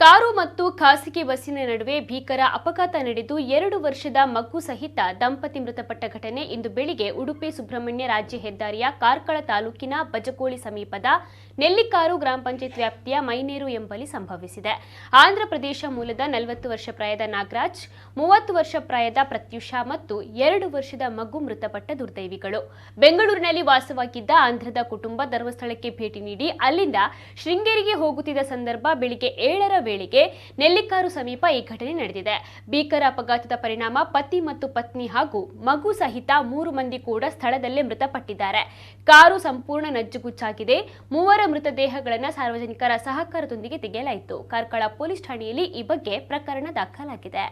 Car ಮತ್ತು ಖಾಸಗಿ ಬಸ್ಸಿನ ನಡುವೆ ಭೀಕರ ಅಪಘಾತ ನಡೆದು 2 ವರ್ಷದ ಮಗು ಸಹಿತ ದಂಪತಿ ಮೃತಪಟ್ಟ ಘಟನೆ ಇಂದು ಬೆಳಿಗ್ಗೆ ಉಡುಪಿ ಸುಬ್ರಹ್ಮಣ್ಯ ರಾಜ್ಯ ಹೆದ್ದಾರಿಯ ಕಾರ್ಕಳ ತಾಲೂಕಿನ ಬಜಗೋಳಿ ಸಮೀಪದ ನೆಲ್ಲಿಕಾರು ಗ್ರಾಮ ಪಂಚಾಯತ್ ವ್ಯಾಪ್ತಿಯ ಮೈನೇರು ಎಂಬಲ್ಲಿ ಸಂಭವಿಸಿದೆ. ಆಂಧ್ರಪ್ರದೇಶ ಮೂಲದ 40 ವರ್ಷ ಪ್ರಾಯದ ನಾಗರಾಜ್, 30 ವರ್ಷ ಪ್ರಾಯದ ಪ್ರತ್ಯುಷಾ ಮತ್ತು 2 ವರ್ಷದ ಮಗು ಮೃತಪಟ್ಟ ದುರ್ದೈವಿಗಳು. ಬೆಂಗಳೂರಿನಲ್ಲಿ ವಾಸವಾಗಿದ್ದ ಆಂಧ್ರದ ಕುಟುಂಬ ಧರ್ಮಸ್ಥಳಕ್ಕೆ ಭೇಟಿ ನೀಡಿ ಅಲ್ಲಿಂದ ಶೃಂಗೇರಿಗೆ ಹೋಗುತ್ತಿದ್ದ ಸಂದರ್ಭ ಬೆಳಿಗ್ಗೆ 7ರ ವೇಳೆಗೆ ನೆಲ್ಲಿಕಾರು ಸಮೀಪ ಈ ಘಟನೆ ನಡೆದಿದೆ. ಭೀಕರ ಅಪಘಾತದ ಪರಿಣಾಮ ಪತಿ ಮತ್ತು ಪತ್ನಿ ಹಾಗೂ ಮಗು ಸಹಿತ 3 ಮಂದಿ ಕೂಡ ಸ್ಥಳದಲ್ಲೇ ಮೃತಪಟ್ಟಿದ್ದಾರೆ. ಕಾರು ಸಂಪೂರ್ಣ ನಜ್ಜುಗುಜ್ಜಾಗಿದೆ. 3 ಮೃತದೇಹಗಳನ್ನು ಸಾರ್ವಜನಿಕರ ಸಹಕಾರದೊಂದಿಗೆ ತೆಗೆಯಲಾಯಿತು. ಕಾರ್ಕಳ ಪೊಲೀಸ್ ಠಾಣೆಯಲ್ಲಿ ಈ ಬಗ್ಗೆ ಪ್ರಕರಣ ದಾಖಲಾಗಿದೆ.